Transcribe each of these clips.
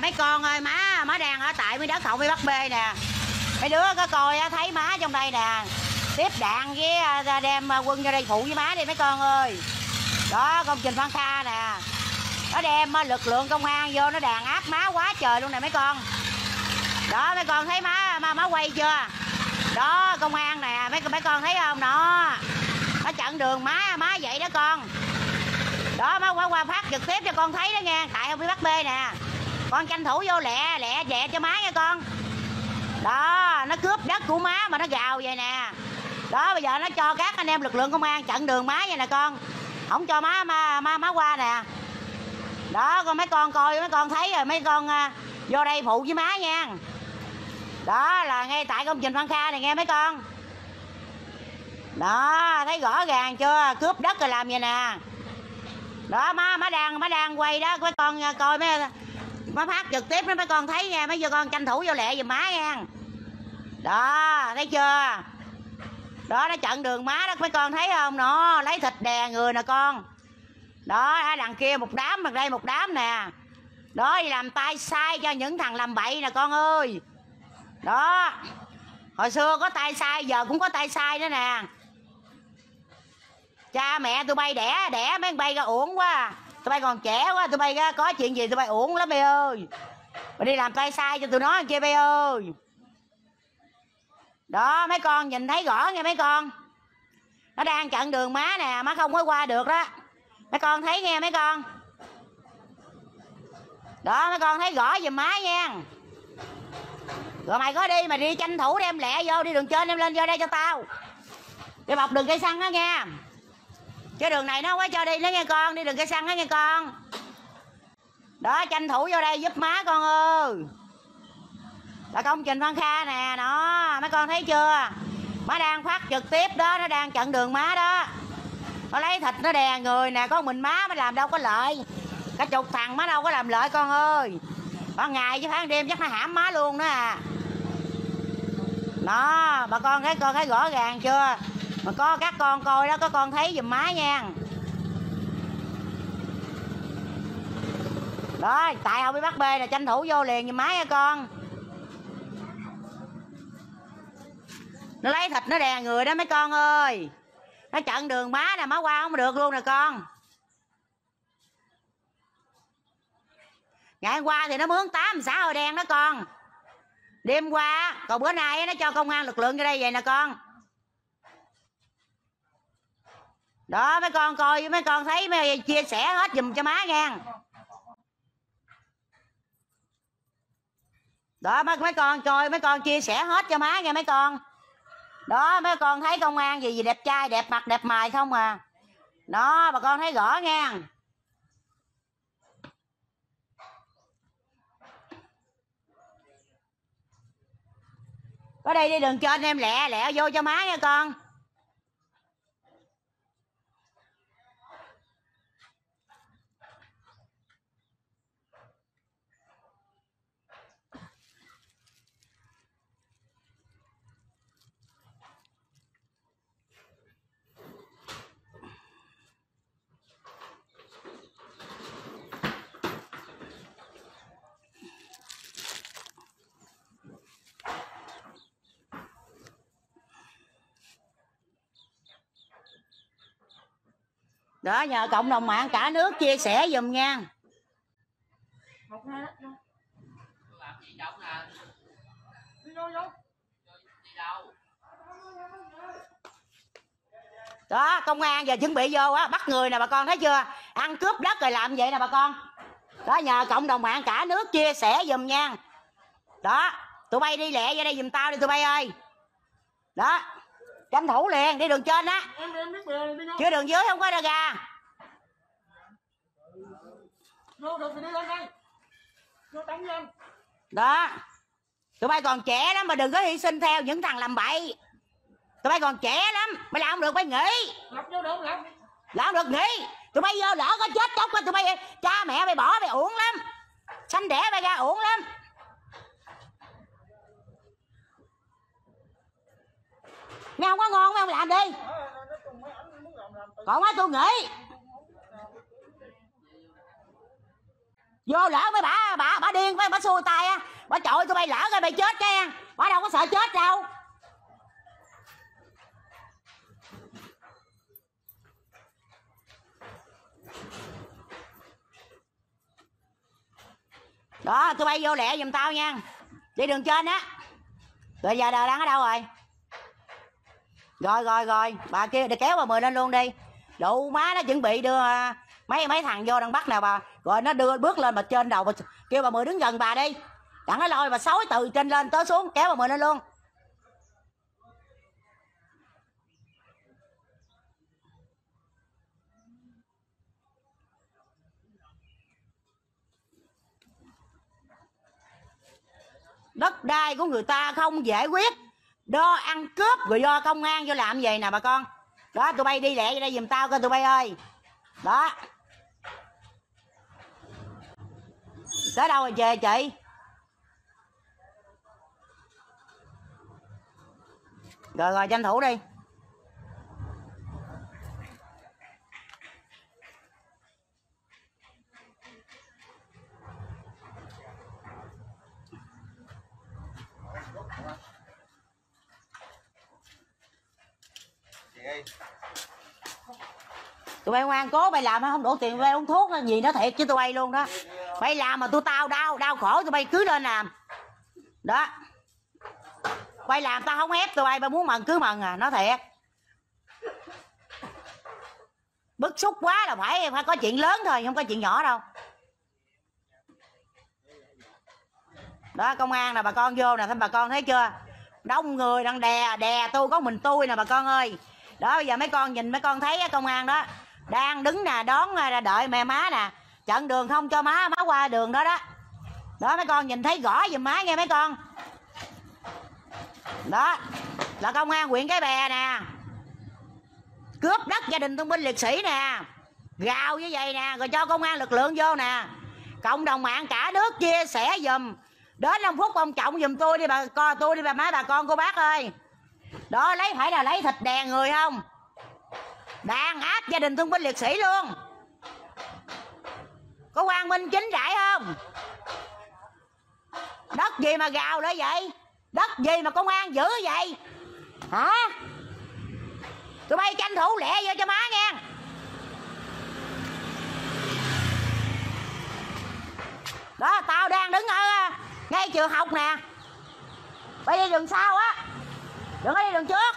mấy con ơi, má đang ở tại mấy đất Hậu với Bắc B nè. Mấy đứa có coi thấy má trong đây nè, tiếp đạn với đem quân vô đây phụ với má đi mấy con ơi. Đó, công trình Phan Kha nè, nó đem lực lượng công an vô nó đàn áp má quá trời luôn nè mấy con. Đó, mấy con thấy má quay chưa? Đó, công an nè, mấy con thấy không? Đó, nó chặn đường má vậy đó con. Đó, má qua phát trực tiếp cho con thấy đó nha, tại không biết Bắc B nè. Con tranh thủ vô lẹ cho má nha con. Đó, nó cướp đất của má mà nó gào vậy nè. Đó, bây giờ nó cho các anh em lực lượng công an chặn đường má vậy nè con. Không cho má qua nè. Đó, con mấy con coi, mấy con thấy rồi, mấy con vô đây phụ với má nha. Đó, là ngay tại công trình Phan Kha này nghe mấy con. Đó, thấy rõ ràng chưa? Cướp đất rồi làm vậy nè. Đó, má đang quay đó, mấy con coi má phát trực tiếp đó, mấy con thấy nha, mấy giờ con tranh thủ vô lẹ giùm má nha. Đó, thấy chưa? Đó, nó chặn đường má đó, mấy con thấy không? Nó lấy thịt đè người nè con. Đó, đằng kia một đám, đằng đây một đám nè. Đó, đi làm tay sai cho những thằng làm bậy nè con ơi. Đó, hồi xưa có tay sai, giờ cũng có tay sai nữa nè. Cha mẹ tụi bay đẻ mấy con bay ra uổng quá. Tụi bay còn trẻ quá, tụi bay ra có chuyện gì tụi bay uổng lắm bay ơi. Bay đi làm tay sai cho tụi nó kia bay ơi. Đó, mấy con nhìn thấy rõ nghe mấy con. Nó đang chặn đường má nè, má không có qua được đó. Mấy con thấy nghe mấy con. Đó, mấy con thấy rõ giùm má nha. Rồi mày có đi, mày đi tranh thủ đem lẹ vô, đi đường trên đem lên vô đây cho tao. Đi bọc đường cây xăng đó nha. Chứ đường này nó không có cho đi nữa nghe con, đi đường cây xăng đó nghe con. Đó, tranh thủ vô đây giúp má con ơi. Là công trình Phan Kha nè, đó, mấy con thấy chưa? Má đang phát trực tiếp đó, nó đang chặn đường má đó. Nó lấy thịt nó đè người nè, có mình má mới làm đâu có lợi. Cả chục thằng má đâu có làm lợi con ơi. Ban ngày chứ tháng đêm chắc nó hãm má luôn đó à. Đó, bà con thấy rõ ràng chưa? Mà có các con coi đó, có con thấy giùm má nha. Đó, tại không biết Bắc B là tranh thủ vô liền giùm má nha con. Nó lấy thịt nó đè người đó mấy con ơi. Nó chặn đường má nè, má qua không được luôn nè con. Ngày hôm qua thì nó mướn 8 xã hội đen đó con. Đêm qua, còn bữa nay nó cho công an lực lượng vô đây vậy nè con. Đó, mấy con coi, mấy con thấy mấy chia sẻ hết giùm cho má nha. Đó, mấy con coi, mấy con chia sẻ hết cho má nha mấy con. Đó, mấy con thấy công an gì đẹp trai, đẹp mặt, đẹp mày không à. Đó, bà con thấy rõ nha. Có đây đi đường trên em lẹ vô cho má nha con. Đó, nhờ cộng đồng mạng cả nước chia sẻ giùm nha. Đó, công an giờ chuẩn bị vô á, bắt người nè bà con thấy chưa? Ăn cướp đất rồi làm vậy nè bà con. Đó, nhờ cộng đồng mạng cả nước chia sẻ giùm nha. Đó, tụi bay đi lẹ vô đây giùm tao đi tụi bay ơi. Đó, tranh thủ liền, đi đường trên á. Chứ đường dưới không có ra ga. Đó, tụi bay còn trẻ lắm mà đừng có hy sinh theo những thằng làm bậy. Tụi bay còn trẻ lắm, mày làm không được bay nghỉ. Làm không được nghỉ. Tụi bay vô lỡ có chết chóc tụi bay, cha mẹ mày bỏ mày uổng lắm. Sanh đẻ mày ra uổng lắm. Mày không có ngon mày không làm đi. Còn quá tôi nghỉ. Vô lỡ mấy bà điên với bà xui tay á, bà chọi tụi bay lỡ rồi bay chết nha, bà đâu có sợ chết đâu. Đó, tụi bay vô lẹ giùm tao nha, đi đường trên á. Rồi giờ đang ở đâu rồi? Rồi bà kia để kéo bà Mười lên luôn đi. Đủ má nó chuẩn bị đưa mấy thằng vô đang bắt nào bà, rồi nó đưa bước lên mà trên đầu bà, kêu bà Mười đứng gần bà đi, đặng nó lôi bà xối từ trên lên tới xuống, kéo bà Mười lên luôn. Đất đai của người ta không giải quyết, do ăn cướp rồi do công an vô làm vậy nè bà con. Đó, tụi bay đi lẹ vô đây giùm tao coi tụi bay ơi. Đó, tới đâu rồi về chị? Rồi tranh thủ đi. Tụi bay ngoan cố, bay làm không đủ tiền bay uống thuốc gì nó thiệt chứ tụi bay luôn đó. Bay làm mà tao đau khổ tụi bay cứ lên làm. Đó, bay làm tao không ép tụi bay muốn mần cứ mần à, nó thiệt. Bức xúc quá là phải có chuyện lớn thôi, không có chuyện nhỏ đâu. Đó, công an nè bà con vô nè, bà con thấy chưa, đông người đang đè tôi có mình tôi nè bà con ơi. Đó, bây giờ mấy con nhìn mấy con thấy công an đó đang đứng nè, đón đợi mẹ má nè, chặn đường không cho má qua đường đó đó. Đó, mấy con nhìn thấy rõ giùm má nghe mấy con. Đó là công an huyện Cái Bè nè, cướp đất gia đình thương binh liệt sĩ nè, gào như vậy nè, rồi cho công an lực lượng vô nè. Cộng đồng mạng cả nước chia sẻ giùm, đến 5 phút ông Trọng giùm tôi đi bà con, tôi đi bà má bà con cô bác ơi. Đó, phải là lấy thịt đè người không, đàn áp gia đình thương binh liệt sĩ luôn. Có quang minh chính đại không? Đất gì mà gào lại vậy? Đất gì mà công an giữ vậy hả? Tụi bay tranh thủ lẹ vô cho má nghe. Đó, tao đang đứng ở ngay trường học nè, bay đi đường sau á, đừng có đi đường trước.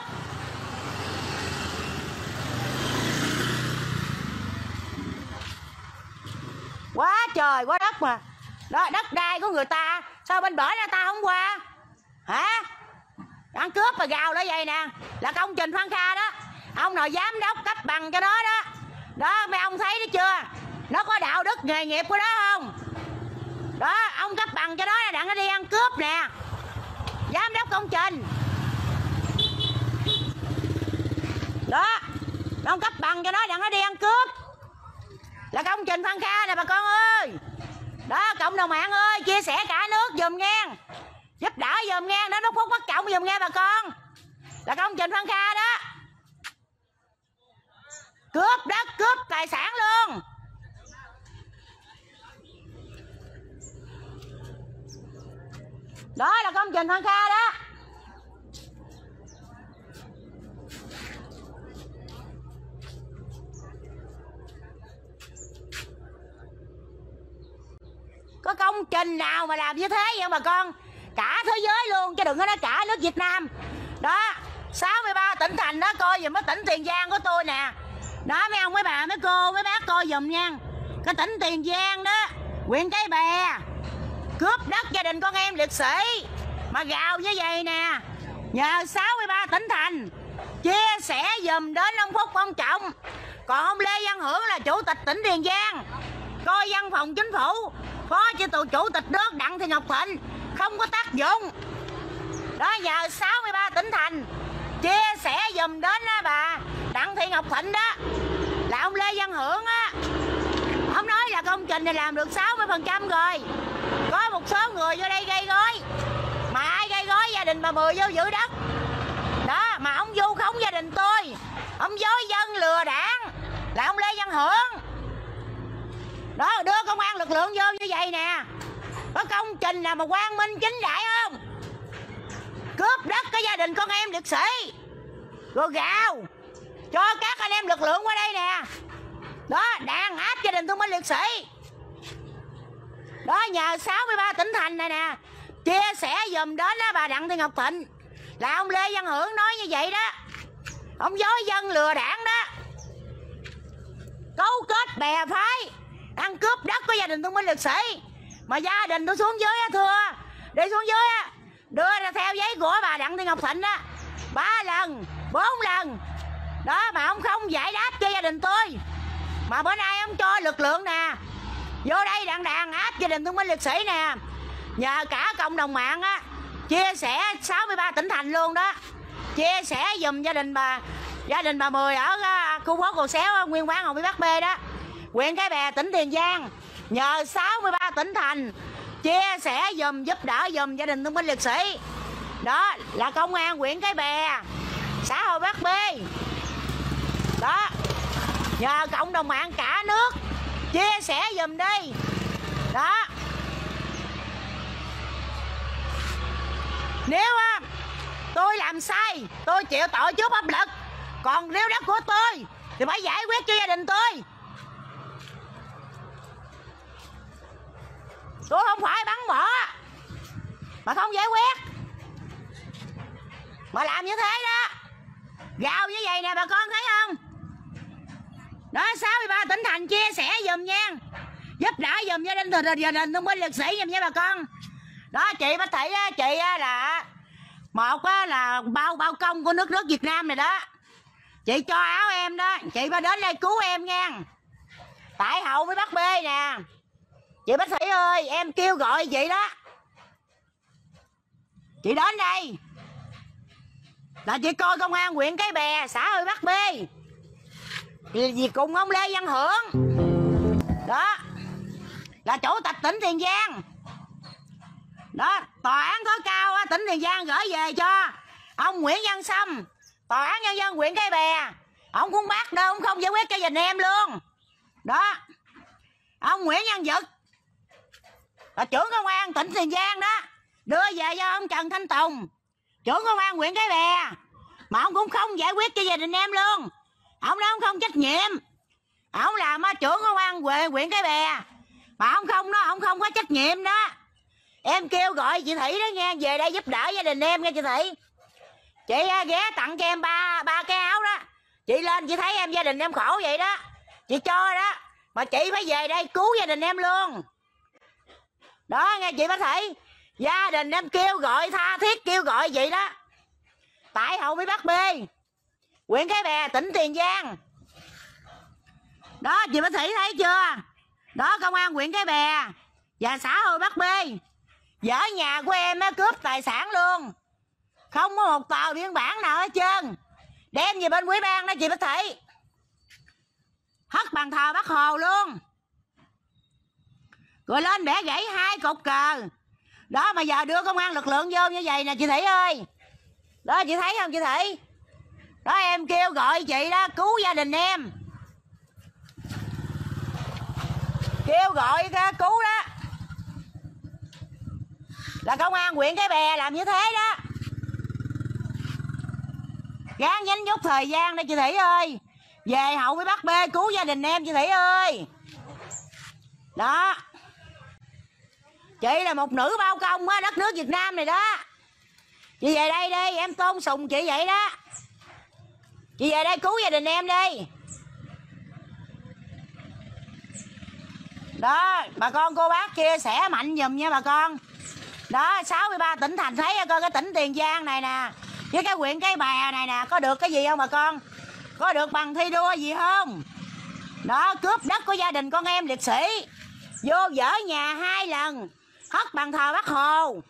Quá trời quá đất mà. Đó, đất đai của người ta sao bên bển ra ta không qua hả? Ăn cướp mà gào đó vậy nè, là công trình Phan Kha đó, ông nào giám đốc cấp bằng cho nó đó. Đó, mấy ông thấy đó chưa, nó có đạo đức nghề nghiệp của đó không? Đó, ông cấp bằng cho nó là đặng nó đi ăn cướp nè, giám đốc công trình. Đó, ông cấp bằng cho nó đặng nó đi ăn cướp, là công trình Phan Kha nè bà con ơi. Đó, cộng đồng mạng ơi, chia sẻ cả nước giùm nghe, giúp đỡ giùm nghe, đến 1 phút bất trọng giùm nghe bà con, là công trình Phan Kha đó, cướp đất cướp tài sản luôn. Đó là công trình Phan Kha đó. Có công trình nào mà làm như thế vậy bà con? Cả thế giới luôn chứ đừng có nói cả nước Việt Nam. Đó, 63 tỉnh thành đó, coi giùm cái tỉnh Tiền Giang của tôi nè. Đó, mấy ông mấy bà mấy cô mấy bác coi giùm nha. Cái tỉnh Tiền Giang đó, huyện Cái Bè, cướp đất gia đình con em liệt sĩ mà gào như vậy nè. Nhờ 63 tỉnh thành chia sẻ giùm đến ông Phúc ông Trọng. Còn ông Lê Văn Hưởng là chủ tịch tỉnh Tiền Giang, coi văn phòng chính phủ, phó chủ tịch nước Đặng Thị Ngọc Thịnh không có tác dụng. Đó, nhờ 63 tỉnh thành chia sẻ giùm đến bà Đặng Thị Ngọc Thịnh đó, là ông Lê Văn Hưởng á, ông nói là công trình này làm được 60% rồi. Có một số người vô đây gây gói, mà ai gây gói? Gia đình bà Mười vô giữ đất đó, mà ông vu khống gia đình tôi, ông dối dân lừa đảng, là ông Lê Văn Hưởng. Đó, đưa công an lực lượng vô như vậy nè. Có công trình nào mà quang minh chính đại không? Cướp đất cái gia đình con em liệt sĩ, rồi gào cho các anh em lực lượng qua đây nè. Đó, đàn áp gia đình thương binh liệt sĩ. Đó, nhờ 63 tỉnh thành này nè chia sẻ dùm đến đó bà Đặng Thị Ngọc Thịnh. Là ông Lê Văn Hưởng nói như vậy đó. Ông dối dân lừa đảng đó, cấu kết bè phái ăn cướp đất của gia đình thương binh liệt sĩ. Mà gia đình tôi xuống dưới á, thưa, đi xuống dưới á, đưa ra theo giấy của bà Đặng Thị Ngọc Thịnh á 3 lần 4 lần đó, mà ông không giải đáp cho gia đình tôi. Mà bữa nay ông cho lực lượng nè vô đây đàn áp gia đình thương binh liệt sĩ nè. Nhờ cả cộng đồng mạng á chia sẻ 63 tỉnh thành luôn đó, chia sẻ dùm gia đình bà Mười ở khu phố Cầu Xéo, nguyên quán Hồng Vy Bắc B đó, huyện Cái Bè, tỉnh Tiền Giang. Nhờ 63 tỉnh thành chia sẻ dùm, giúp đỡ dùm gia đình thương binh liệt sĩ. Đó là công an huyện Cái Bè, xã Hội Bắc B. Đó, nhờ cộng đồng mạng cả nước chia sẻ dùm đi. Đó, nếu tôi làm sai tôi chịu tội trước pháp luật, còn nếu đất của tôi thì phải giải quyết cho gia đình tôi. Tôi không phải bắn bỏ mà không giải quyết, mà làm như thế đó, gào như vậy nè bà con thấy không? Đó, 63 tỉnh thành chia sẻ dùm nha, giúp đỡ dùm gia đình thương binh liệt sĩ dùm nha bà con. Đó, chị Bách Thị á, chị là một là bao công của nước Việt Nam này đó. Chị cho áo em đó, chị phải đến đây cứu em nha, tại Hậu với Bắc B nè. Chị Bách Thị ơi, em kêu gọi chị đó, chị đến đây là chị coi công an huyện Cái Bè, xã Hội Bắc B vì cùng ông Lê Văn Hưởng đó, là chủ tịch tỉnh Tiền Giang. Đó, tòa án tối cao tỉnh Tiền Giang gửi về cho ông Nguyễn Văn Sâm, tòa án nhân dân huyện Cái Bè. Ông cũng bắt đâu, ông không giải quyết cho gia đình em luôn. Đó, ông Nguyễn Văn Dực là trưởng công an tỉnh Tiền Giang đó, đưa về cho ông Trần Thanh Tùng, trưởng công an huyện Cái Bè, mà ông cũng không giải quyết cho gia đình em luôn. Ông nói ông không trách nhiệm, ông làm trưởng công an huyện Cái Bè mà ông không có trách nhiệm đó. Em kêu gọi chị Thị đó nghe, về đây giúp đỡ gia đình em nghe chị Thị. Chị ghé tặng cho em ba cái áo đó, chị lên chị thấy em gia đình em khổ vậy đó, chị cho đó, mà chị phải về đây cứu gia đình em luôn. Đó nghe chị Bách Thị, gia đình em kêu gọi tha thiết kêu gọi vậy đó, tại Hậu Vy Bắc B, huyện Cái Bè, tỉnh Tiền Giang. Đó, chị Bách Thị thấy chưa? Đó, công an huyện Cái Bè và xã Hội Bắc B dỡ nhà của em cướp tài sản luôn, không có một tờ biên bản nào hết trơn, đem về bên quý ban đó chị Bách Thị, hất bàn thờ Bác Hồ luôn, rồi lên bẻ gãy 2 cột cờ. Đó, mà giờ đưa công an lực lượng vô như vậy nè chị Thị ơi. Đó, chị thấy không chị Thị? Đó, em kêu gọi chị đó cứu gia đình em, kêu gọi cứu đó, là công an huyện Cái Bè làm như thế đó. Gán nhánh nhút thời gian đây chị Thị ơi, về Hậu Vy Bắc B cứu gia đình em chị Thị ơi. Đó, chị là một nữ bao công á đất nước Việt Nam này đó, chị về đây đi, em tôn sùng chị vậy đó, chị về đây cứu gia đình em đi. Đó, bà con cô bác chia sẻ mạnh giùm nha bà con. Đó, 63 tỉnh thành thấy coi cái tỉnh Tiền Giang này nè với cái huyện Cái Bè này nè có được cái gì không bà con, có được bằng thi đua gì không? Đó, cướp đất của gia đình con em liệt sĩ, vô dỡ nhà 2 lần, hất bàn thờ Bác Hồ,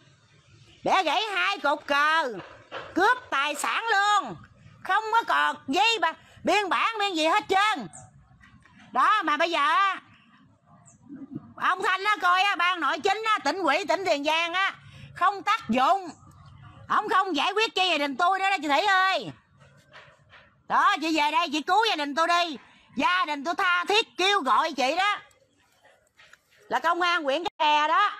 để gãy 2 cột cờ, cướp tài sản luôn, không có còn giấy biên bản biên gì hết trơn. Đó, mà bây giờ ông Thanh á coi ban nội chính tỉnh ủy tỉnh Tiền Giang không tác dụng, ông không giải quyết cho gia đình tôi đó chị Thị ơi. Đó, chị về đây chị cứu gia đình tôi đi, gia đình tôi tha thiết kêu gọi chị đó, là công an huyện Cái Bè đó.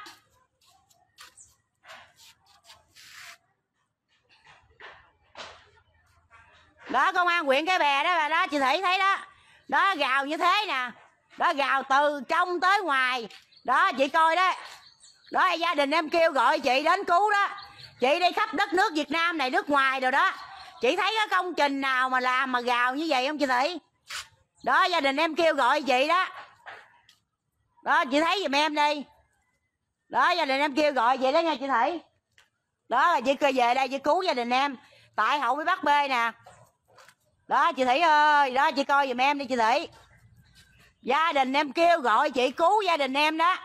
Đó, công an huyện Cái Bè đó là đó, chị Thị thấy đó. Đó, gào như thế nè. Đó, gào từ trong tới ngoài. Đó, chị coi đó. Đó, gia đình em kêu gọi chị đến cứu đó. Chị đi khắp đất nước Việt Nam này, nước ngoài rồi đó. Chị thấy cái công trình nào mà làm mà gào như vậy không chị Thị? Đó, gia đình em kêu gọi chị đó. Đó, chị thấy giùm em đi. Đó, gia đình em kêu gọi vậy đó nha chị Thị. Đó, là chị về đây chị cứu gia đình em. Tại hậu bị bắt bê nè. Đó, chị Thị ơi. Đó, chị coi giùm em đi chị Thị. Gia đình em kêu gọi chị cứu gia đình em đó.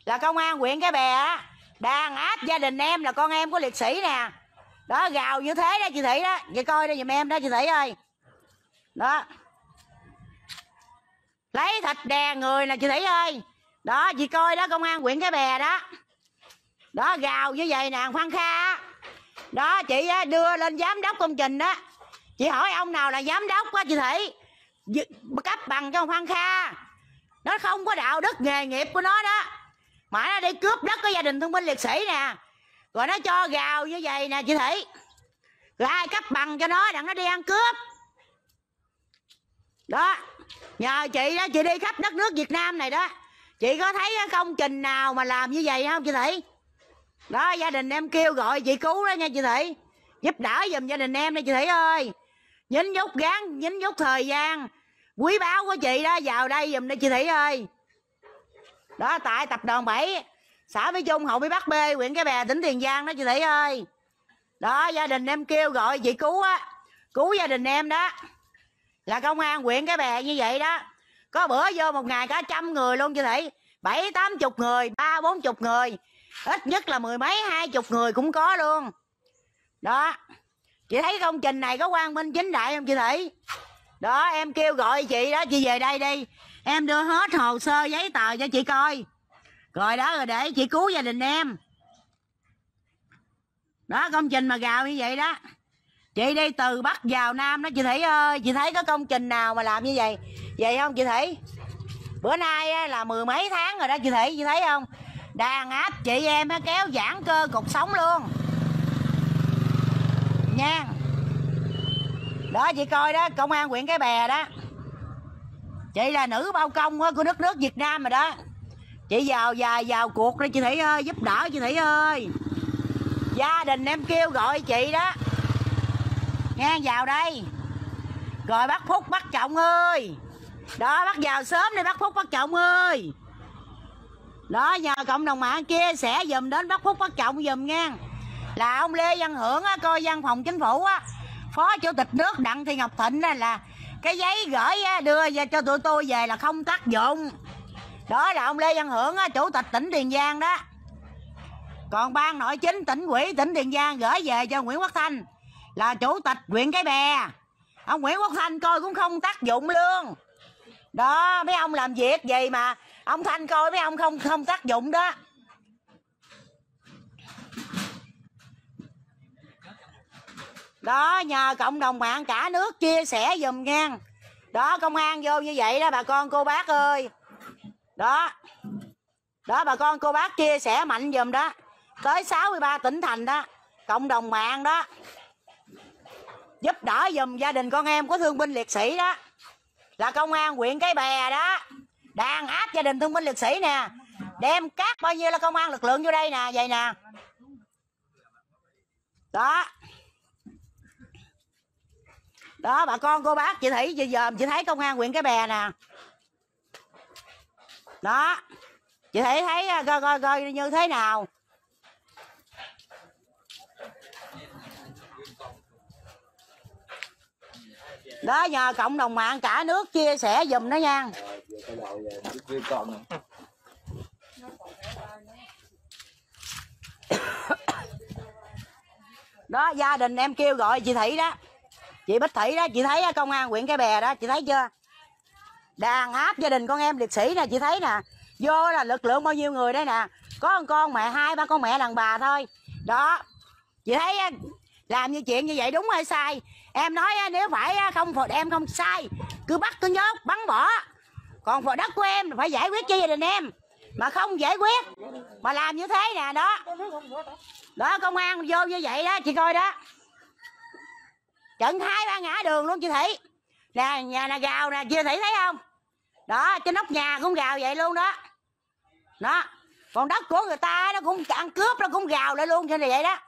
Là công an huyện Cái Bè á, đàn áp gia đình em là con em của liệt sĩ nè. Đó, gào như thế đó chị Thị đó. Chị coi đây giùm em đó chị Thị ơi. Đó, lấy thịt đè người nè chị Thị ơi. Đó, chị coi đó, công an huyện Cái Bè đó. Đó, gào như vậy nè, Phan Kha. Đó, chị đưa lên giám đốc công trình đó. Chị hỏi ông nào là giám đốc á chị Thị, cấp bằng cho Phan Kha. Nó không có đạo đức nghề nghiệp của nó đó, mà nó đi cướp đất của gia đình thương binh liệt sĩ nè. Rồi nó cho gào như vậy nè chị Thị. Rồi ai cấp bằng cho nó đặng nó đi ăn cướp. Đó, nhờ chị đó, chị đi khắp đất nước Việt Nam này đó. Chị có thấy cái công trình nào mà làm như vậy không chị Thị? Đó, gia đình em kêu gọi chị cứu đó nha chị Thị. Giúp đỡ giùm gia đình em đi chị Thị ơi. Nhín nhút gán, nhín nhút thời gian quý báu của chị đó vào đây giùm đi chị Thị ơi. Đó, tại tập đoàn 7 xã Mỹ Trung, Hậu Mỹ Bắc B, huyện Cái Bè, tỉnh Tiền Giang đó chị Thị ơi. Đó, gia đình em kêu gọi chị cứu á, cứu gia đình em đó. Là công an huyện Cái Bè như vậy đó. Có bữa vô một ngày cả 100 người luôn chị Thị. 70-80 người, 30-40 người. Ít nhất là 10 mấy 20 người cũng có luôn. Đó, chị thấy công trình này có quang minh chính đại không chị Thị? Đó, em kêu gọi chị đó, chị về đây đi. Em đưa hết hồ sơ giấy tờ cho chị coi. Rồi đó, rồi để chị cứu gia đình em. Đó, công trình mà gào như vậy đó. Chị đi từ Bắc vào Nam đó chị Thị ơi. Chị thấy có công trình nào mà làm như vậy vậy không chị Thị? Bữa nay là 10 mấy tháng rồi đó chị Thị, chị thấy không? Đàn áp chị em kéo giãn cơ cột sống luôn nha. Đó, chị coi đó, công an huyện Cái Bè đó. Chị là nữ bao công của đất nước Việt Nam rồi đó. Chị vào cuộc đi chị Thị ơi, giúp đỡ chị Thị ơi. Gia đình em kêu gọi chị đó nghe, vào đây. Rồi bác Phúc, bác Trọng ơi. Đó, bác vào sớm đi bác Phúc, bác Trọng ơi. Đó, nhờ cộng đồng mạng chia sẻ dùm đến bác Phúc, bác Trọng dùm nha. Là ông Lê Văn Hưởng á, coi văn phòng chính phủ á, Phó Chủ tịch nước Đặng Thị Ngọc Thịnh đó, là cái giấy gửi á, đưa về cho tụi tôi về là không tác dụng. Đó là ông Lê Văn Hưởng á, Chủ tịch tỉnh Tiền Giang đó. Còn ban nội chính tỉnh ủy tỉnh Tiền Giang gửi về cho Nguyễn Quốc Thanh, là Chủ tịch huyện Cái Bè. Ông Nguyễn Quốc Thanh coi cũng không tác dụng luôn. Đó, mấy ông làm việc gì mà ông Thanh coi mấy ông không tác dụng đó. Đó, nhờ cộng đồng mạng cả nước chia sẻ dùm nha. Đó, công an vô như vậy đó bà con cô bác ơi. Đó, đó bà con cô bác chia sẻ mạnh dùm đó. Tới 63 tỉnh thành đó, cộng đồng mạng đó, giúp đỡ dùm gia đình con em của thương binh liệt sĩ đó. Là công an huyện Cái Bè đó, đàn áp gia đình thương binh liệt sĩ nè. Đem cát bao nhiêu là công an lực lượng vô đây nè, vậy nè. Đó, đó bà con cô bác chị Thị giờ chị thấy công an huyện Cái Bè nè. Đó, chị Thị thấy coi như thế nào. Đó, nhờ cộng đồng mạng cả nước chia sẻ dùm đó nha. Đó, gia đình em kêu gọi chị Thị đó, chị Bích Thị đó, chị thấy công an huyện Cái Bè đó, chị thấy chưa? Đàn áp gia đình con em liệt sĩ nè, chị thấy nè. Vô là lực lượng bao nhiêu người đây nè. Có một con mẹ, 2-3 con mẹ đàn bà thôi. Đó, chị thấy làm như chuyện như vậy đúng hay sai? Em nói nếu phải không em không sai, cứ bắt cứ nhốt bắn bỏ. Còn phần đất của em phải giải quyết cho gia đình em. mà không giải quyết, mà làm như thế nè. Đó đó, công an vô như vậy đó, chị coi đó, trận 2-3 ngã đường luôn chị Thị nè. Nhà nè gào nè, chị Thị thấy không? Đó, trên nóc nhà cũng gào vậy luôn đó. Đó, còn đất của người ta nó cũng ăn cướp, nó cũng gào lại luôn, cho nên vậy đó,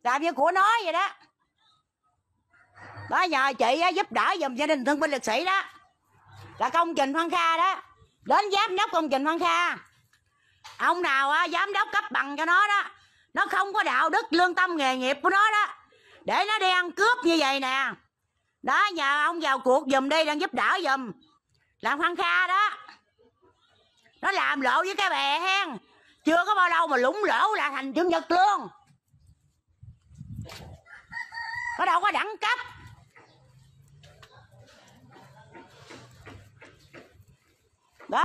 làm như của nó vậy đó. Đó, nhờ chị giúp đỡ giùm gia đình thương binh liệt sĩ đó, là công trình Phan Kha đó, đến giám đốc công trình Phan Kha, ông nào giám đốc cấp bằng cho nó đó, nó không có đạo đức lương tâm nghề nghiệp của nó đó, để nó đi ăn cướp như vậy nè. Đó, nhờ ông vào cuộc giùm đi, đang giúp đỡ giùm, làm Phan Kha đó. Nó làm lộ với cái bè hen, chưa có bao lâu mà lũng lỗ là thành chủ nhật luôn, nó đâu có đẳng cấp. Đó.